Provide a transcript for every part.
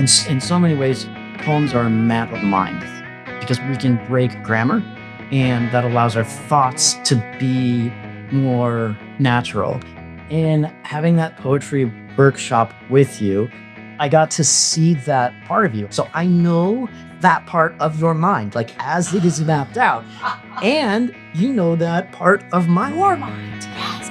in so many ways, poems are a map of the mind because we can break grammar, and that allows our thoughts to be more natural. In having that poetry workshop with you, I got to see that part of you. So I know that part of your mind, like as it is mapped out. And you know that part of my mind. Yes.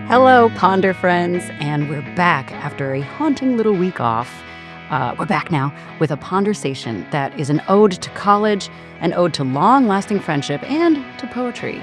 Hello, Ponder friends, and we're back after a haunting little week off. We're back now with a pondersation that is an ode to college, an ode to long-lasting friendship, and to poetry.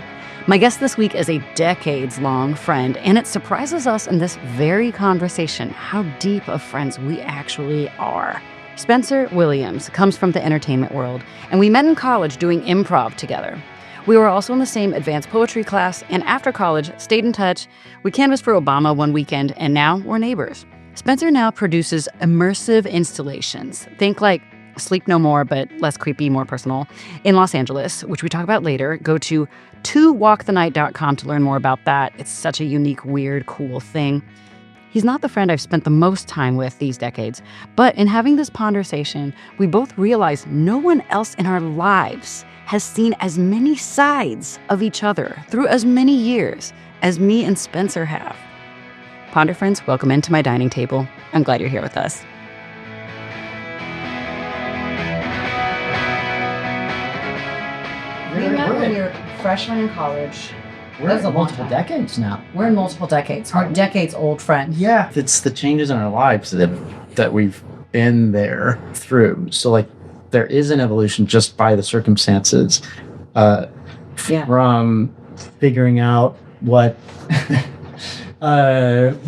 My guest this week is a decades-long friend, and it surprises us in this very conversation how deep of friends we actually are. Spencer Williams comes from the entertainment world, and we met in college doing improv together. We were also in the same advanced poetry class, and after college, stayed in touch. We canvassed for Obama one weekend, and now we're neighbors. Spencer now produces immersive installations. Think like Sleep No More, but less creepy, more personal, in Los Angeles, which we talk about later. Go to towalkthenight.com to learn more about that. It's such a unique, weird, cool thing. He's not the friend I've spent the most time with these decades, but in having this pondersation, we both realize no one else in our lives has seen as many sides of each other through as many years as me and Spencer have. Ponder friends, welcome into my dining table. I'm glad you're here with us. We met when we were freshmen in college. We're in multiple decades now. We're in multiple decades. We're decades old friends. Yeah. It's the changes in our lives that we've been there through. So like there is an evolution just by the circumstances from figuring out what am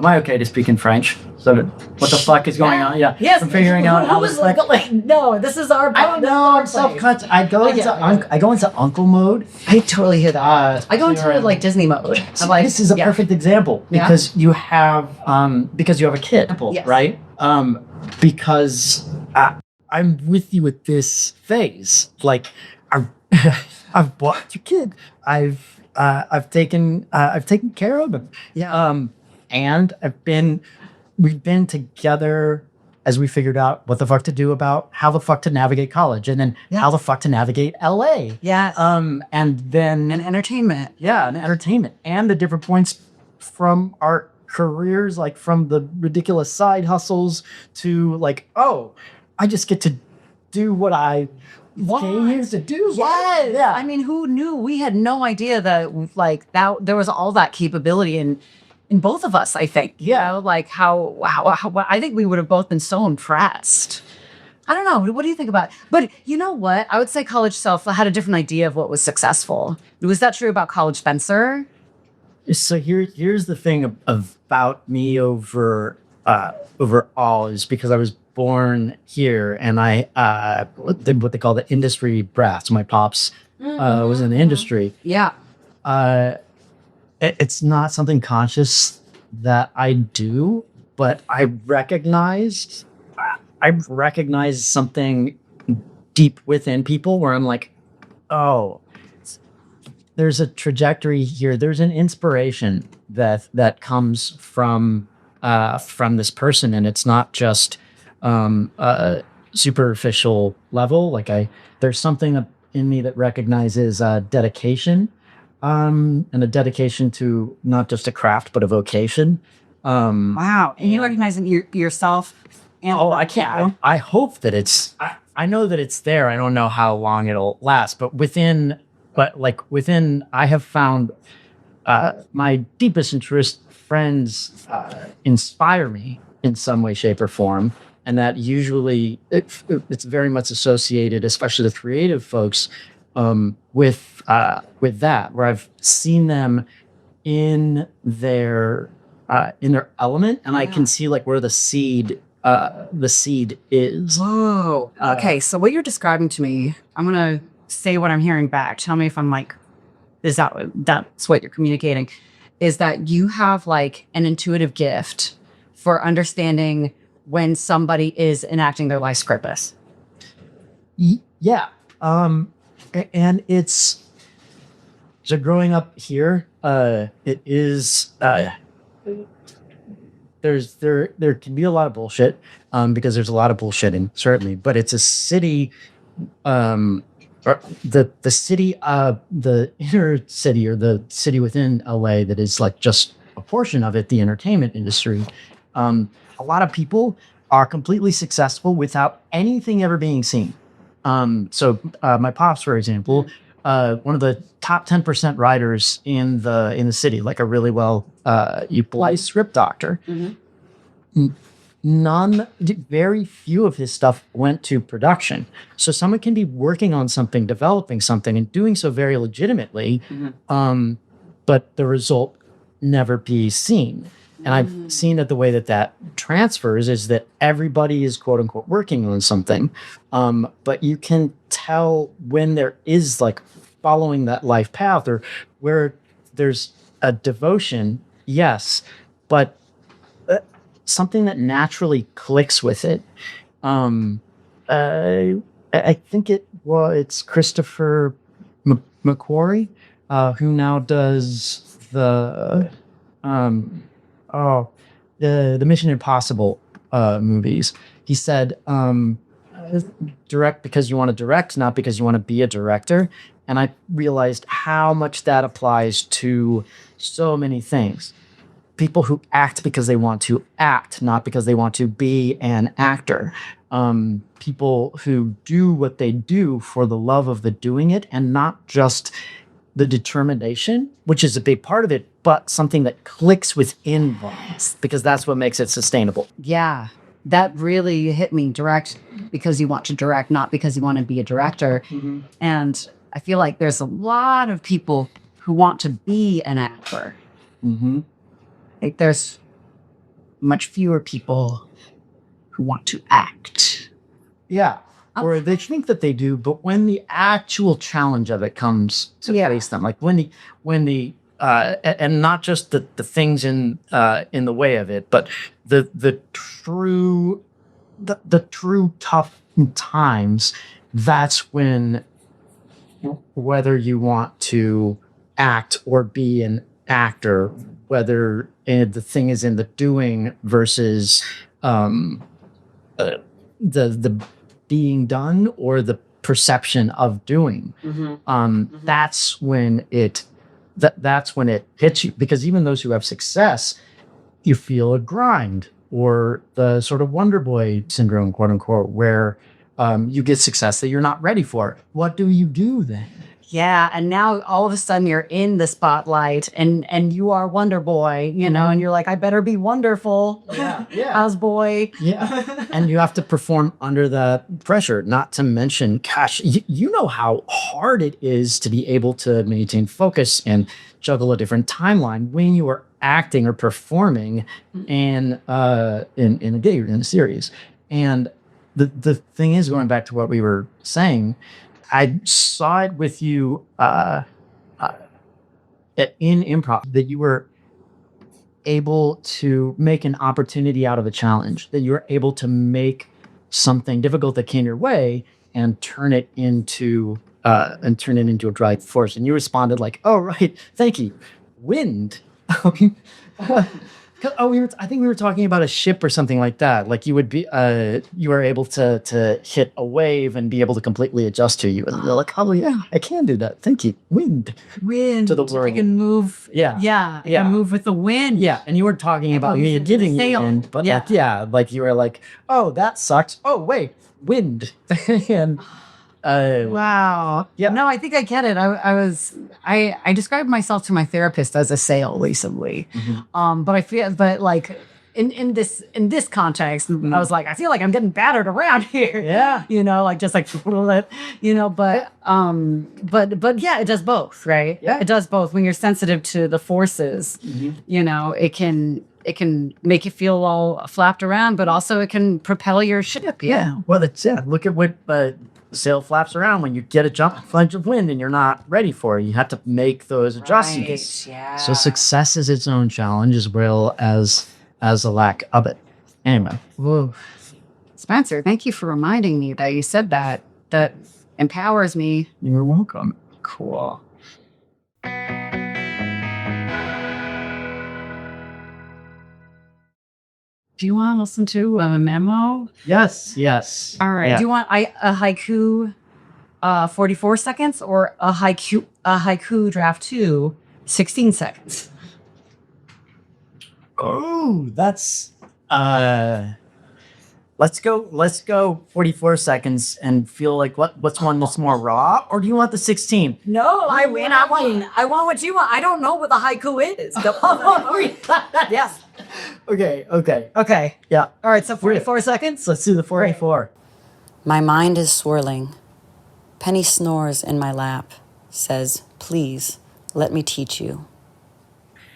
I okay to speak in French? So what the fuck is going on? Yeah. Yes. From figuring out how was like, no, this is our. I don't know. I'm self-conscious. I go into uncle mode. I totally hear that. I go into like Disney mode. I'm like, this is a perfect example because you have a kid, right? Because I'm with you with this phase. Like I've bought your kid. I've taken care of him. Yeah. And we've been together as we figured out what the fuck to do about how the fuck to navigate college and then how the fuck to navigate LA. Yeah. And then entertainment. Yeah, and entertainment. And the different points from our careers, like from the ridiculous side hustles to like, oh, I just get to do what I came here to do. Yes. Yeah. I mean, who knew? We had no idea that like that there was all that capability in both of us, I think. Yeah. You know, like how I think we would have both been so impressed. I don't know. What do you think about it? But you know what? I would say college self had a different idea of what was successful. Was that true about college, Spencer? So here's the thing about me overall is because I was born here and I what they call the industry brat. So my pops was in the industry. Yeah. It's not something conscious that I do, but I recognized something deep within people where I'm like, oh, there's a trajectory here. There's an inspiration that comes from this person, and it's not just a superficial level. Like there's something in me that recognizes dedication. And a dedication to not just a craft, but a vocation. Wow. And you recognize it yourself? I can't. I hope that I know that it's there. I don't know how long it'll last, but within, I have found my deepest interest friends inspire me in some way, shape, or form. And that usually it's very much associated, especially the creative folks, with that, where I've seen them in their element, and I can see like where the seed is. Whoa. Okay, so what you're describing to me, I'm gonna say what I'm hearing back. Tell me if I'm like, that's what you're communicating, is that you have like an intuitive gift for understanding when somebody is enacting their life's purpose. Yeah. And it's so growing up here, it is there can be a lot of bullshit, because there's a lot of bullshitting, certainly, but it's a city, or the city, the inner city, or the city within LA, that is like just a portion of it, the entertainment industry. A lot of people are completely successful without anything ever being seen. My pops, for example, one of the top 10% writers in the city, like a really well equalized script doctor. Very few of his stuff went to production. So someone can be working on something, developing something, and doing so very legitimately, but the result never be seen. And I've seen that the way that transfers is that everybody is quote unquote working on something. But you can tell when there is like following that life path, or where there's a devotion, yes, but something that naturally clicks with it. I think it's Christopher McQuarrie, who now does the Mission Impossible movies. He said, direct because you want to direct, not because you want to be a director. And I realized how much that applies to so many things. People who act because they want to act, not because they want to be an actor. People who do what they do for the love of the doing it, and not just the determination, which is a big part of it, but something that clicks within them, because that's what makes it sustainable. Yeah, that really hit me. Direct because you want to direct, not because you want to be a director. And I feel like there's a lot of people who want to be an actor. Like there's much fewer people who want to act. Yeah. Or they think that they do, but when the actual challenge of it comes to face them, like when the and not just the things in the way of it, but the true tough times, that's when, whether you want to act or be an actor, whether the thing is in the doing versus the being done, or the perception of doing, that's when it hits you. Because even those who have success, you feel a grind, or the sort of Wonder Boy syndrome, quote unquote, where you get success that you're not ready for. What do you do then? Yeah, and now all of a sudden you're in the spotlight, and you are Wonder Boy, and you're like, I better be wonderful, as boy. Yeah, and you have to perform under that pressure. Not to mention, gosh, you know how hard it is to be able to maintain focus and juggle a different timeline when you are acting or performing in a gig or in a series. And the thing is, going back to what we were saying, I saw it with you in improv, that you were able to make an opportunity out of a challenge, that you were able to make something difficult that came your way and turn it into a driving force. And you responded like, "Oh, right, thank you, wind." I think we were talking about a ship or something like that. Like you would be, you were able to hit a wave and be able to completely adjust to you. And they're like, "Oh yeah, I can do that. Thank you, wind." Wind. To the world. I can move. Yeah. I can move with the wind. Yeah, and you were talking about you getting wind, but like you were like, "Oh, that sucks. Oh wait, wind." And wow. Yeah. No, I think I get it. I described myself to my therapist as a sail recently. But like in this context, I was like, I feel like I'm getting battered around here. Yeah. Like just like, but yeah, it does both, right? Yeah. It does both. When you're sensitive to the forces, it can make you feel all flapped around, but also it can propel your ship. Yeah. Well, look at what sail flaps around when you get a bunch of wind and you're not ready for it. You have to make those adjustments. Right, yeah. So success is its own challenge, as well as a lack of it. Anyway. Whoa. Spencer, thank you for reminding me that you said that. That empowers me. You're welcome. Cool. Do you want to listen to a memo? Yes. All right. Yeah. Do you want a haiku 44 seconds or a haiku draft 2 16 seconds? Oh, that's let's go 44 seconds and feel like what's one that's more raw, or do you want the 16? No, I win. I want what you want. I don't know what the haiku is. Yes. Okay. Yeah. All right, so 44 seconds. Let's do the 44. My mind is swirling. Penny snores in my lap, says, please, let me teach you.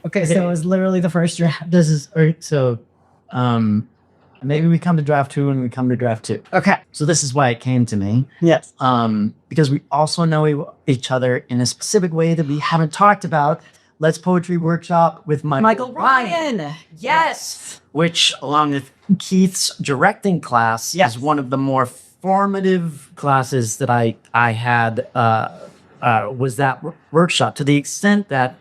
Okay, so it was literally the first draft. This is all right, so maybe we come to draft 2 and we come to draft 2. Okay. So this is why it came to me. Yes. Because we also know each other in a specific way that we haven't talked about. Let's Poetry Workshop with Michael Ryan. Yes. Which, along with Keith's directing class, Yes. is one of the more formative classes that I had. Was that workshop, to the extent that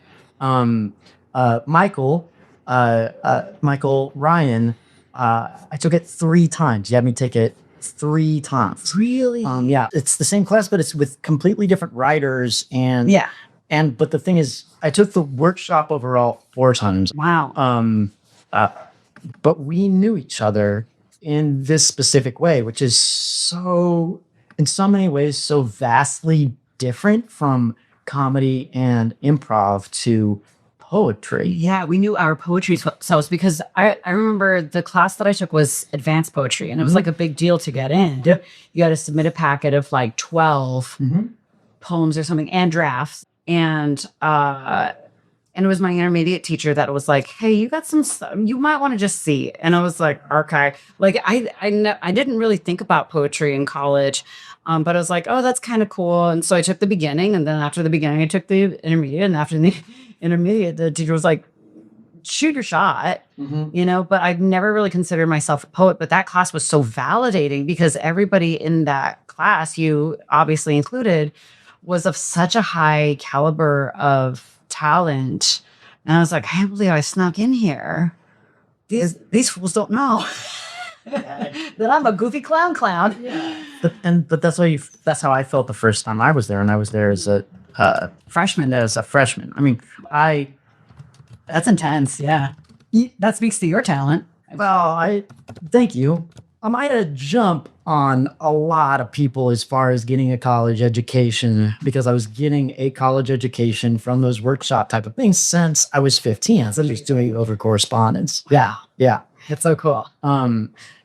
Michael Ryan, I took it 3 times. You had me take it 3 times. Really? Yeah, it's the same class, but it's with completely different writers. But the thing is, I took the workshop overall 4 times. Wow. But we knew each other in this specific way, which is so, in so many ways, so vastly different from comedy and improv to poetry. Yeah, we knew our poetry selves because I remember the class that I took was advanced poetry, and it was like a big deal to get in. Yep. You got to submit a packet of like 12 poems or something and drafts. And it was my intermediate teacher that was like, hey, you got some stuff you might want to just see. And I was like, okay. Like I didn't really think about poetry in college. But I was like, oh, that's kind of cool. And so I took the beginning, and then after the beginning, I took the intermediate, and after the intermediate, the teacher was like, shoot your shot, but I've never really considered myself a poet. But that class was so validating because everybody in that class, you obviously included, was of such a high caliber of talent. And I was like, I can't believe I snuck in here. These fools don't know that I'm a goofy clown. But that's how I felt the first time I was there, and I was there as a freshman. I mean, That's intense. Yeah. That speaks to your talent. Well, thank you. I had a jump on a lot of people as far as getting a college education, because I was getting a college education from those workshop type of things since I was 15. I was just doing it over correspondence. Yeah. Yeah. It's so cool.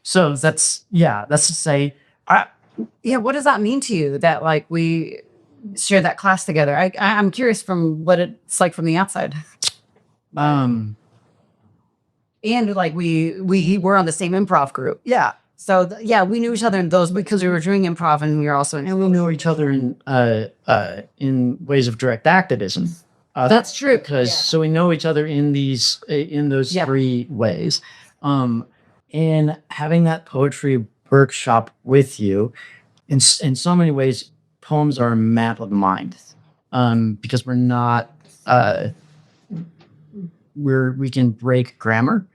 So that's to say, What does that mean to you that like we share that class together? I'm curious from what it's like from the outside. And like we were on the same improv group. yeah. So we knew each other in those because we were doing improv, and we were also And we knew each other in ways of direct activism. That's true. So we know each other in those 3 ways. And having that poetry workshop with you, in so many ways, poems are a map of the mind, because we're not we can break grammar,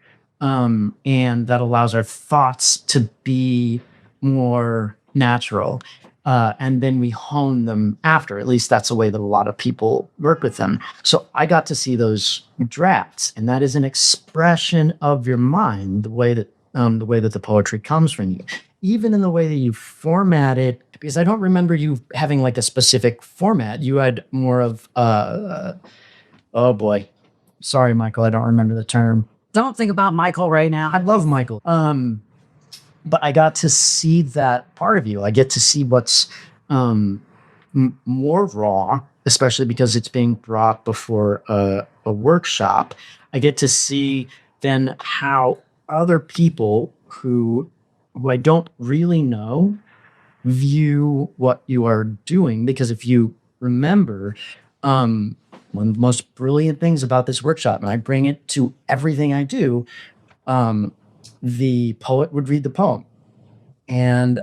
and that allows our thoughts to be more natural, and then we hone them after. At least that's the way that a lot of people work with them. So I got to see those drafts, and that is an expression of your mind, the way that the poetry comes from you, even in the way that you format it. Because I don't remember you having like a specific format. You had more of oh boy. Sorry, Michael, I don't remember the term. Don't think about Michael right now. I love Michael. But I got to see that part of you. I get to see what's more raw, especially because it's being brought before a workshop. I get to see then how other people who I don't really know view what you are doing. Because if you remember, one of the most brilliant things about this workshop, and I bring it to everything I do, the poet would read the poem, and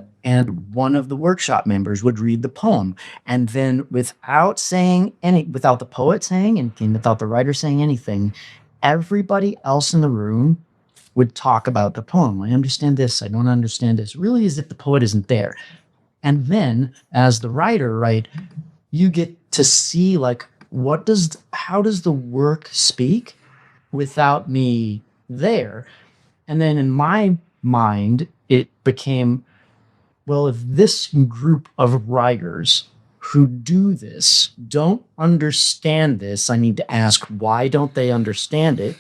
one of the workshop members would read the poem, and then without the poet saying anything, without the writer saying anything, everybody else in the room would talk about the poem. I understand this. I don't understand this. Really, as if the poet isn't there. And then, as the writer, right, you get to see like how does the work speak without me there? And then in my mind, it became, well, if this group of writers who do this don't understand this, I need to ask, why don't they understand it?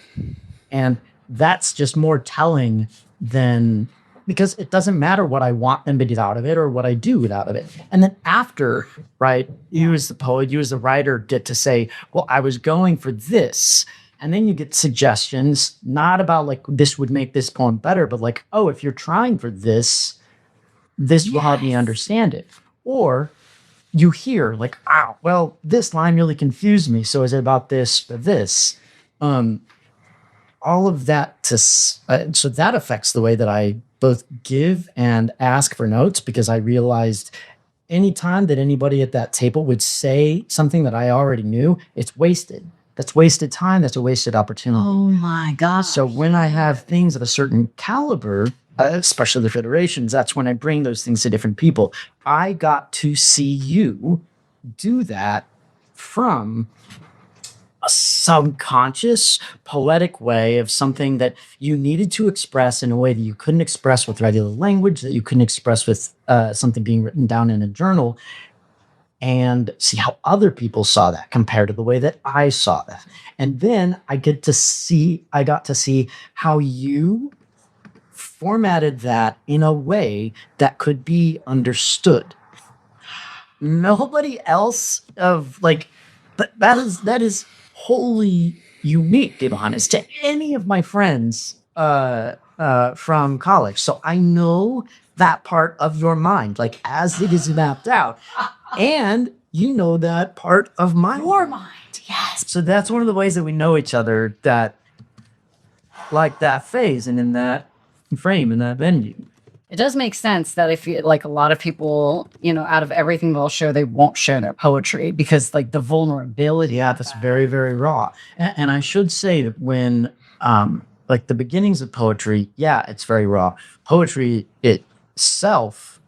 And that's just more telling than, because it doesn't matter what I want them to get out of it or what I do without of it. And then after, right, you as the poet, you as the writer get to say, well, I was going for this. And then you get suggestions, not about like, this would make this poem better, but like, oh, if you're trying for this, this will help me understand it. Or you hear like, oh, well, this line really confused me. So is it about this or this? All of that so that affects the way that I both give and ask for notes, because I realized anytime that anybody at that table would say something that I already knew, it's wasted. That's wasted time. That's a wasted opportunity. Oh my gosh. So when I have things of a certain caliber, especially the federations, that's when I bring those things to different people. I got to see you do that from a subconscious, poetic way of something that you needed to express in a way that you couldn't express with regular language, that you couldn't express with something being written down in a journal, and see how other people saw that compared to the way that I saw that. And then I got to see how you formatted that in a way that could be understood. Nobody else of like, that is wholly unique, to be honest, to any of my friends from college. So I know that part of your mind, like as it is mapped out. And you know that part of my mind. Yes. So that's one of the ways that we know each other, that like that phase and in that frame, in that venue. It does make sense that if you, like a lot of people, out of everything they'll share, they won't share their poetry because like the vulnerability. Yeah, that's very, very raw. And I should say that when, like the beginnings of poetry, yeah, it's very raw. Poetry itself,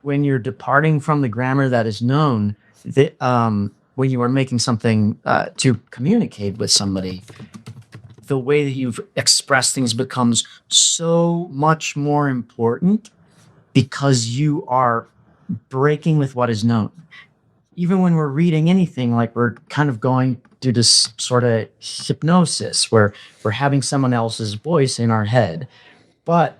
when you're departing from the grammar that is known, when you are making something to communicate with somebody, the way that you've expressed things becomes so much more important because you are breaking with what is known. Even when we're reading anything, like we're kind of going through this sort of hypnosis where we're having someone else's voice in our head, but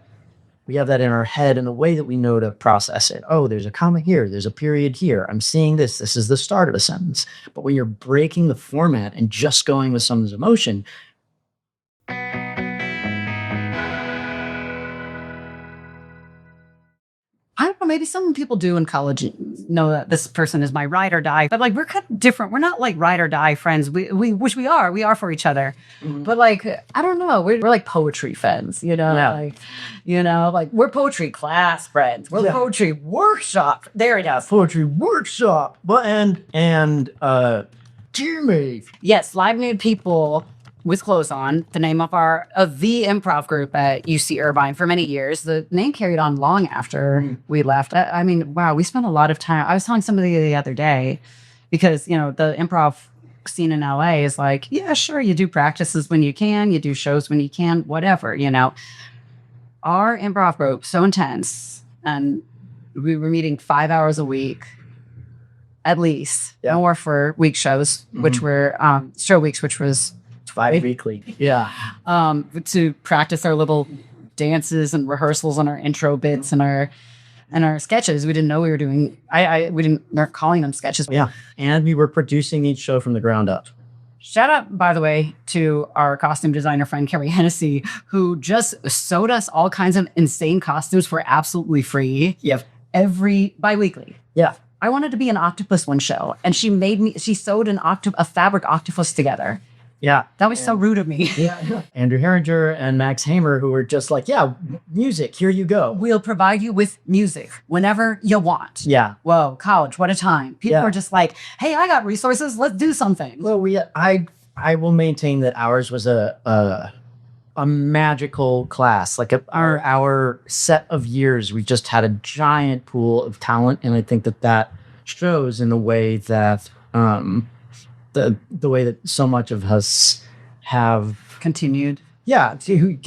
we have that in our head in a way that we know to process it. Oh, there's a comma here. There's a period here. I'm seeing this. This is the start of a sentence. But when you're breaking the format and just going with someone's emotion, I don't know, maybe some people do in college know that this person is my ride or die, but like we're kind of different. We're not like ride or die friends. We which we are for each other. Mm-hmm. But like, I don't know, we're like poetry friends, like we're poetry class friends. We're poetry workshop. There it is. Poetry workshop. But and teammate. Yes, live nude people with clothes on, the name of the improv group at UC Irvine for many years. The name carried on long after we left. I mean, wow, we spent a lot of time. I was telling somebody the other day, because, the improv scene in LA is like, yeah, sure, you do practices when you can, you do shows when you can, whatever, Our improv group, so intense, and we were meeting 5 hours a week, at least, more for week shows, which were show weeks, which was 5 weekly. Yeah. To practice our little dances and rehearsals and our intro bits and our sketches. We didn't know we were doing, we weren't calling them sketches. Yeah. And we were producing each show from the ground up. Shout out, by the way, to our costume designer friend, Carrie Hennessy, who just sewed us all kinds of insane costumes for absolutely free. Yep. Bi-weekly. Yeah. I wanted to be an octopus one show, and she sewed a fabric octopus together. Yeah. That was so rude of me. Yeah. Andrew Herringer and Max Hamer, who were just like, yeah, music, here you go. We'll provide you with music whenever you want. Yeah. Whoa, college, what a time. People are just like, hey, I got resources, let's do something. Well, I will maintain that ours was a a magical class. Like our set of years, we just had a giant pool of talent, and I think that shows in the way that the way that so much of us have Continued. to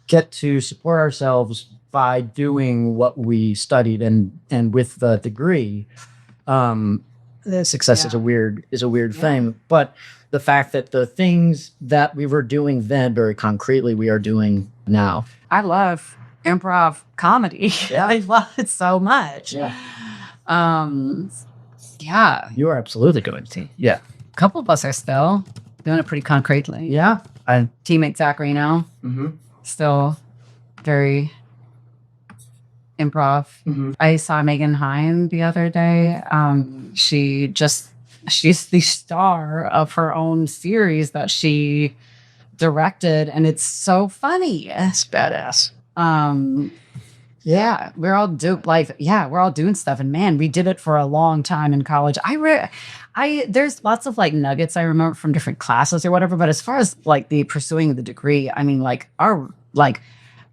get to support ourselves by doing what we studied and with the degree. The success is a weird thing, but the fact that the things that we were doing then very concretely we are doing now. I love improv comedy. Yeah. I love it so much. Yeah. Yeah. You are absolutely going to. Yeah. A couple of us are still doing it pretty concretely. Yeah. Teammate Zach Reno, still very improv. I saw Megan Hine the other day. She's the star of her own series that she directed, and it's so funny. It's badass. Yeah, we're all doing stuff, and man, we did it for a long time in college. There's lots of like nuggets I remember from different classes or whatever, but as far as like the pursuing the degree, I mean, like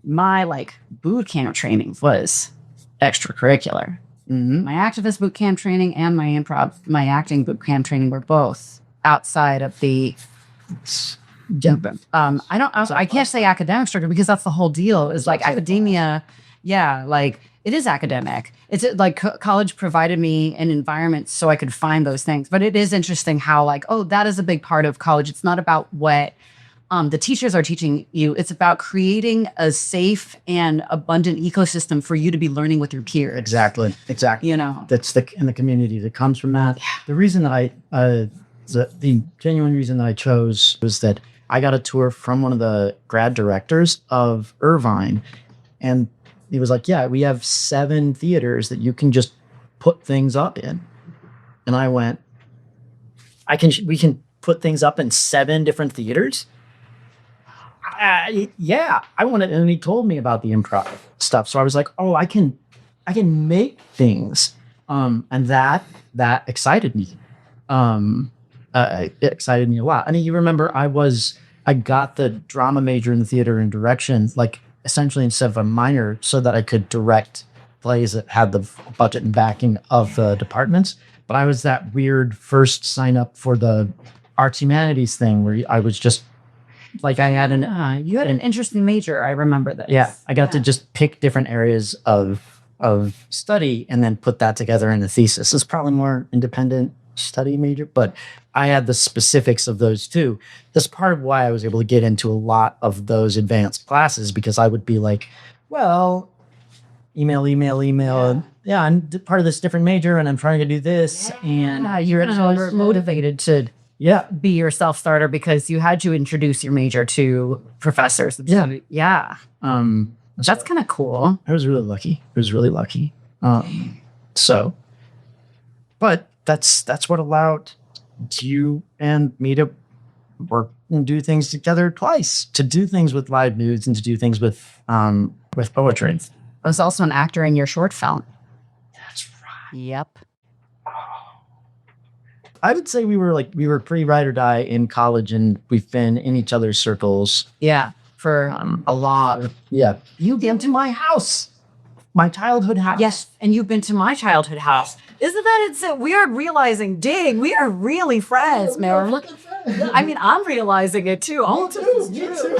my boot camp training was extracurricular. My activist boot camp training and my acting boot camp training were both outside of the. I can't say academic structure because that's the whole deal. Is like academia, like it is academic. It's like college provided me an environment so I could find those things. But it is interesting how that is a big part of college. It's not about what the teachers are teaching you. It's about creating a safe and abundant ecosystem for you to be learning with your peers. Exactly. You know, that's in the community that comes from that. Yeah. The reason that the genuine reason that I chose was that I got a tour from one of the grad directors of Irvine, and he was like, "Yeah, we have 7 theaters that you can just put things up in," and I went, we can put things up in 7 different theaters." Yeah, I wanted, and he told me about the improv stuff. So I was like, "Oh, I can make things," and that excited me. It excited me a lot. I mean, you remember I got the drama major in the theater and direction, like essentially instead of a minor, so that I could direct plays that had the budget and backing of the departments. But I was that weird first sign up for the arts humanities thing where I was just. Like I had you had an interesting major. I remember that. Yeah, I got to just pick different areas of study and then put that together in a thesis. It's probably more independent study major, but I had the specifics of those too. That's part of why I was able to get into a lot of those advanced classes, because I would be like, well, email. Yeah, I'm part of this different major and I'm trying to do this. And you're motivated to be your self-starter because you had to introduce your major to professors. Yeah. That's kind of cool. I was really lucky. But that's what allowed you and me to work and do things together twice, to do things with live nudes and to do things with poetry. I was also an actor in your short film. That's right. Yep. I would say we were pretty ride or die in college, and we've been in each other's circles. Yeah, for a lot. Yeah. You came to my house, my childhood house. Yes, and you've been to my childhood house. Isn't that we are realizing, dang, we are really friends, man. Look, I mean, I'm realizing it too. All of this is true.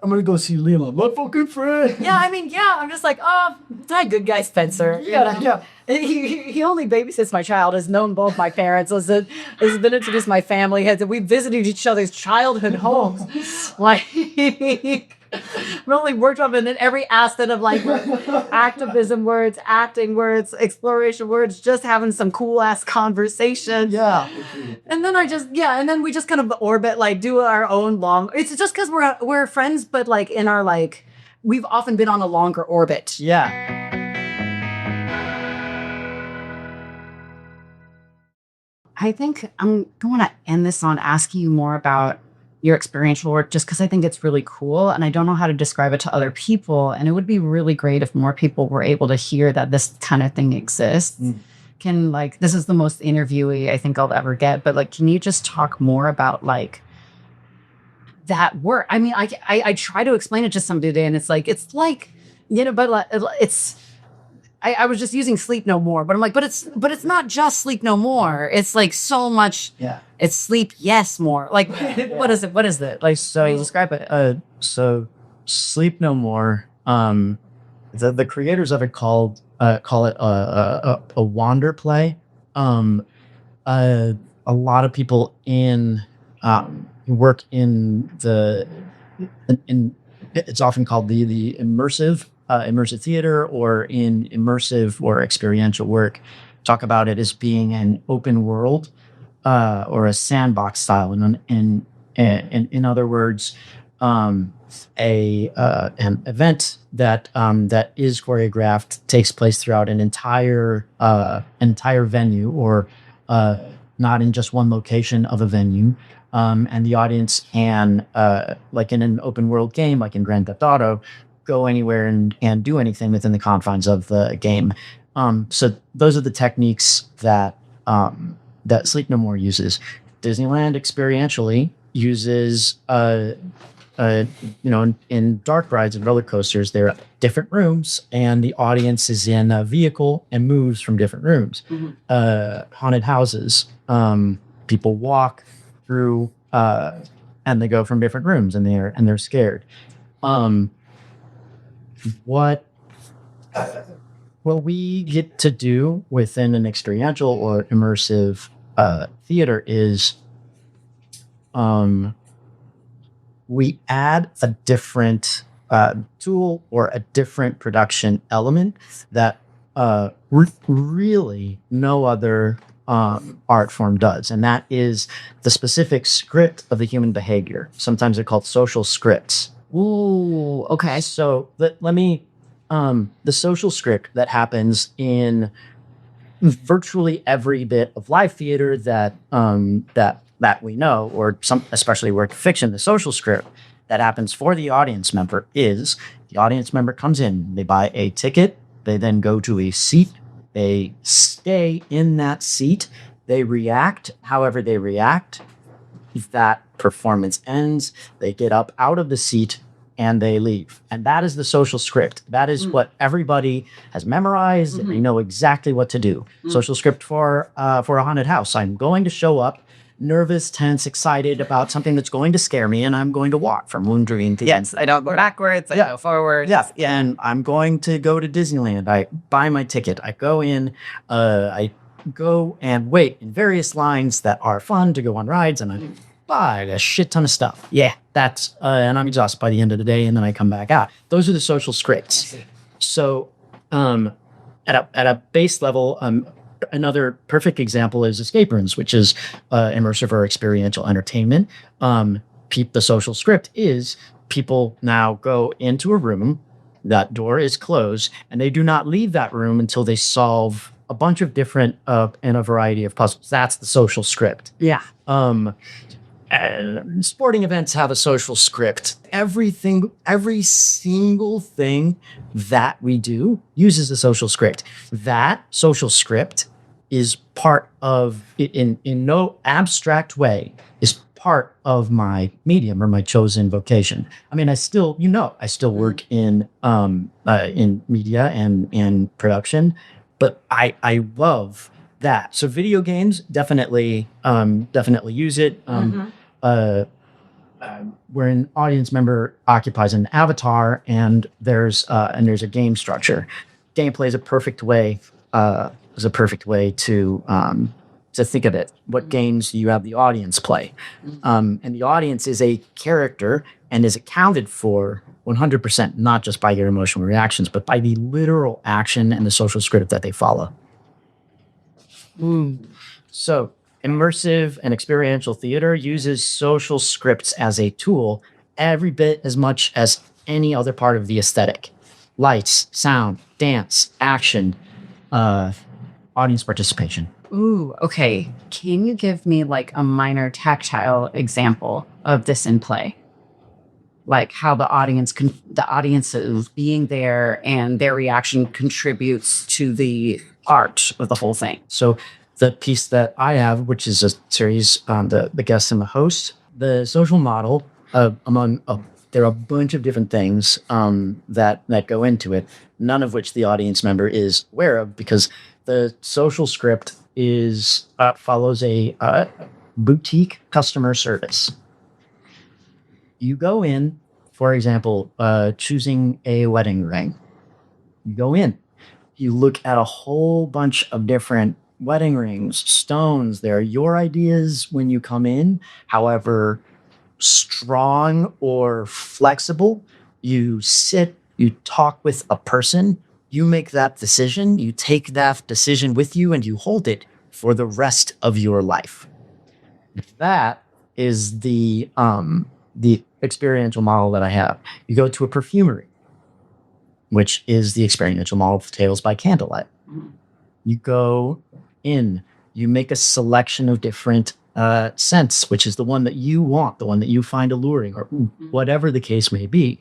I'm gonna go see Leland, my fucking friend. Yeah, I mean, I'm just like, oh, that good guy Spencer. Yeah. He only babysits my child, has known both my parents, has been introduced to my family, we visited each other's childhood homes. Like, we only worked on it in every aspect of like activism words, acting words, exploration words, just having some cool ass conversation. Yeah. And then and then we just kind of orbit, like do our own long. It's just because we're friends, but like in our we've often been on a longer orbit. Yeah. I think I'm going to end this on asking you more about your experiential work, just because I think it's really cool and I don't know how to describe it to other people. And it would be really great if more people were able to hear that this kind of thing exists. can like, this is the most interviewee I think I'll ever get, but like, can you just talk more about like that work? I mean, I try to explain it to somebody today, and it's like, but like, I was just using sleep no more, but I'm like, but it's not just sleep no more. It's like so much. Yeah. It's sleep yes more. Like, what is it? What is it? Like, so you describe it. So Sleep No More, the creators of it call it a wander play. A lot of people who work in it's often called the immersive theater, or in immersive or experiential work, talk about it as being an open world or a sandbox style. And in other words, an event that is choreographed takes place throughout an entire venue, or not in just one location of a venue. And the audience can, like in an open world game, like in Grand Theft Auto, go anywhere and do anything within the confines of the game. So those are the techniques that Sleep No More uses. Disneyland experientially uses, in dark rides and roller coasters, there are different rooms, and the audience is in a vehicle and moves from different rooms. Haunted houses, people walk through, and they go from different rooms, and they're scared. What we get to do within an experiential or immersive theater is we add a different tool or a different production element that really no other art form does, and that is the specific script of the human behavior. Sometimes they're called social scripts. Ooh, okay. So let me the social script that happens in virtually every bit of live theater that we know, or especially work fiction, the social script that happens for the audience member is the audience member comes in, they buy a ticket, they then go to a seat, they stay in that seat, they react however they react. If that performance ends, they get up out of the seat and they leave. And that is the social script. That is what everybody has memorized, and they know exactly what to do. Social script for a haunted house. I'm going to show up nervous, tense, excited about something that's going to scare me, and I'm going to walk from Woundreen to Yes, I don't go backwards, I go forward. Yeah, and I'm going to go to Disneyland. I buy my ticket. I go in. I go and wait in various lines that are fun to go on rides, and I buy a shit ton of stuff. Yeah, that's and I'm exhausted by the end of the day, and then I come back out. Those are the social scripts. So, at a base level, another perfect example is escape rooms, which is immersive or experiential entertainment. The social script is people now go into a room, that door is closed, and they do not leave that room until they solve a bunch of different and a variety of puzzles. That's the social script. Yeah. Sporting events have a social script. Every single thing that we do uses a social script. That social script is part of, in no abstract way, is part of my medium or my chosen vocation. I mean, I still work in media and in production, but I love that. So video games definitely use it. Where an audience member occupies an avatar, and there's a game structure. Gameplay is a perfect way to think of it. What games do you have the audience play? And the audience is a character and is accounted for 100%, not just by your emotional reactions, but by the literal action and the social script that they follow. So immersive and experiential theater uses social scripts as a tool every bit as much as any other part of the aesthetic. Lights, sound, dance, action, audience participation. Ooh, okay. Can you give me like a minor tactile example of this in play? like how the audience is being there and their reaction contributes to the art of the whole thing. So the piece that I have, which is a series on the guest and the host, the social model there are a bunch of different things that go into it, none of which the audience member is aware of, because the social script follows a boutique customer service. You go in, for example, choosing a wedding ring. You go in, you look at a whole bunch of different wedding rings, stones. They're your ideas when you come in. However strong or flexible, you sit, you talk with a person, you make that decision, you take that decision with you, and you hold it for the rest of your life. That is the experiential model that I have. You go to a perfumery, which is the experiential model of Tales by Candlelight. You go in, you make a selection of different scents, which is the one that you want, the one that you find alluring, or whatever the case may be.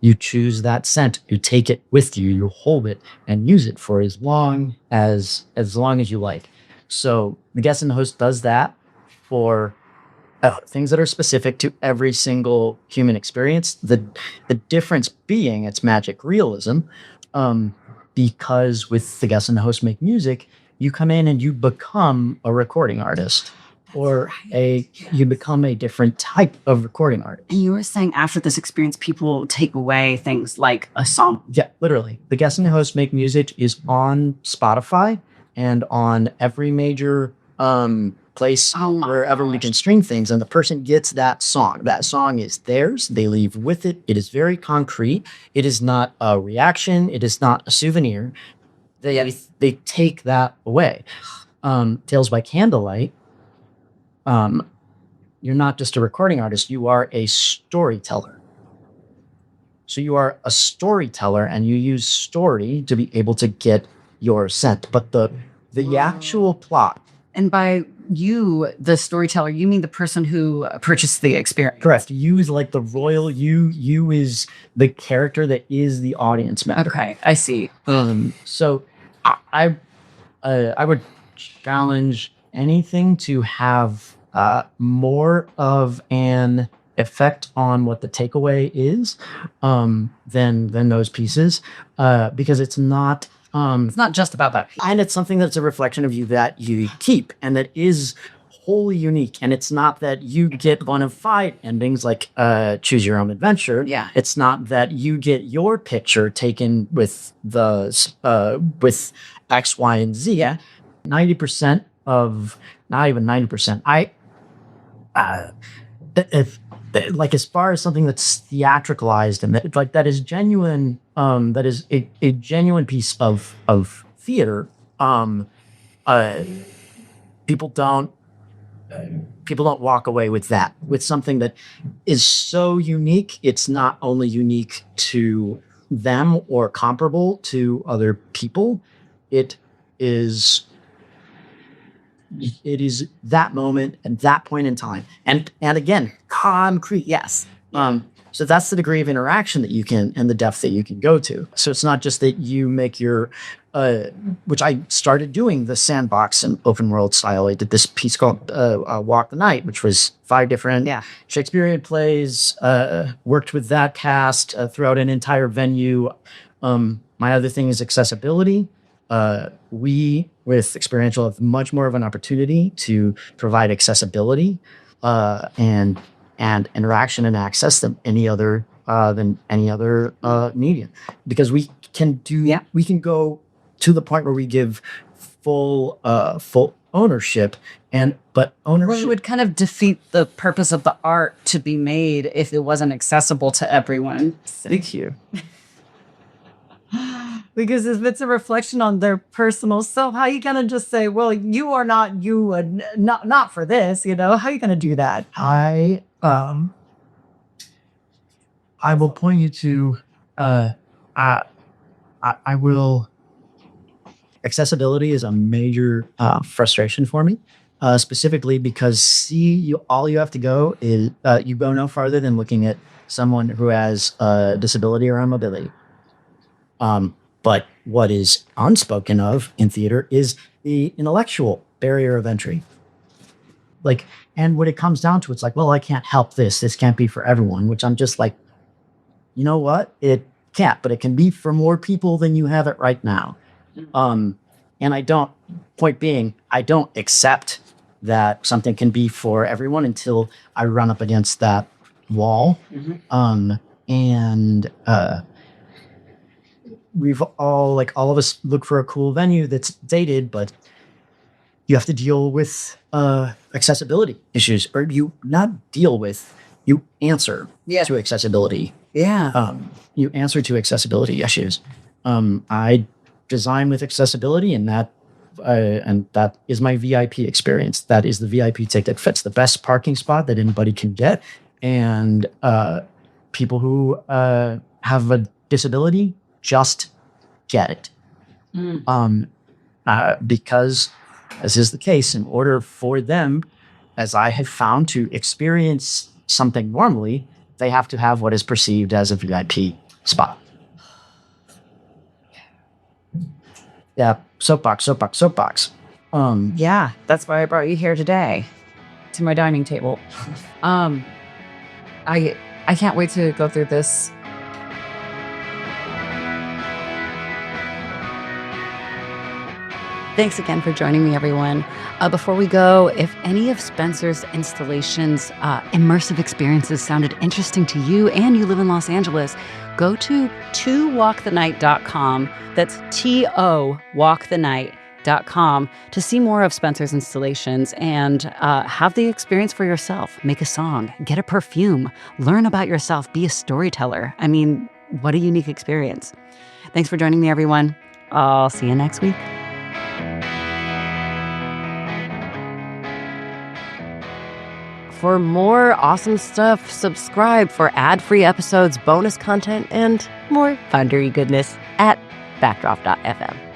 You choose that scent, you take it with you, you hold it and use it for as long as you like. So the guest and the host does that for things that are specific to every single human experience. The difference being it's magic realism, because with the guest and the host make music, you come in and you become a recording artist. You become a different type of recording artist. And you were saying after this experience, people take away things like a song. Yeah, literally. The guest and the host make music is on Spotify and on every major place wherever we can stream things, and the person gets that song. That song is theirs. They leave with it. It is very concrete. It is not a reaction. It is not a souvenir. They take that away. Tales by Candlelight, you're not just a recording artist, you are a storyteller. So you are a storyteller and you use story to be able to get your scent. But the actual plot. And by you, the storyteller, you mean the person who purchased the experience. Correct. You is like the royal you is the character that is the audience member. Okay, I see. So I would challenge anything to have more of an effect on what the takeaway is than those pieces, because it's not just about that. And it's something that's a reflection of you that you keep and that is wholly unique. And it's not that you get one of 5 endings like Choose Your Own Adventure. Yeah. It's not that you get your picture taken with with X, Y, and Z. Yeah. 90% of, not even 90%. Like as far as something that's theatricalized and that is genuine, that is a genuine piece of theater. People don't walk away with that, with something that is so unique. It's not only unique to them or comparable to other people. It is that moment and that point in time, and again, concrete. Yes. So that's the degree of interaction that you can, and the depth that you can go to. So it's not just that you make your, which I started doing the sandbox and open world style. I did this piece called Walk the Night, which was 5 different Shakespearean plays, worked with that cast throughout an entire venue. My other thing is accessibility. We, with Experiential, have much more of an opportunity to provide accessibility and interaction and access than any other medium, because we can go to the point where we give full ownership, but ownership would kind of defeat the purpose of the art to be made if it wasn't accessible to everyone. Thank you. Because if it's a reflection on their personal self, how are you gonna just say, "Well, you are not you, not for this"? You know, how are you gonna do that? I will point you to I will. Accessibility is a major frustration for me, specifically because all you have to go is you go no farther than looking at someone who has a disability or a mobility. But what is unspoken of in theater is the intellectual barrier of entry. Like, and when it comes down to it, it's like, well, I can't help this. This can't be for everyone, which I'm just like, you know what? It can't, but it can be for more people than you have it right now. And I don't, point being, I don't accept that something can be for everyone until I run up against that wall. We've all of us look for a cool venue that's dated, but you have to deal with accessibility issues, or you not deal with, you answer to accessibility. You answer to accessibility issues. I design with accessibility, and that is my VIP experience. That is the VIP ticket. Fits the best parking spot that anybody can get, and people who have a disability just get it. Because, as is the case, in order for them, as I have found, to experience something normally, they have to have what is perceived as a VIP spot. Yeah, soapbox. Yeah, that's why I brought you here today to my dining table. I can't wait to go through this. Thanks again for joining me, everyone. Before we go, if any of Spencer's installations, immersive experiences sounded interesting to you and you live in Los Angeles, go to towalkthenight.com. That's TOWalkthenight.com to see more of Spencer's installations and have the experience for yourself. Make a song, get a perfume, learn about yourself, be a storyteller. I mean, what a unique experience. Thanks for joining me, everyone. I'll see you next week. For more awesome stuff, subscribe for ad-free episodes, bonus content, and more pondery goodness at backdrop.fm.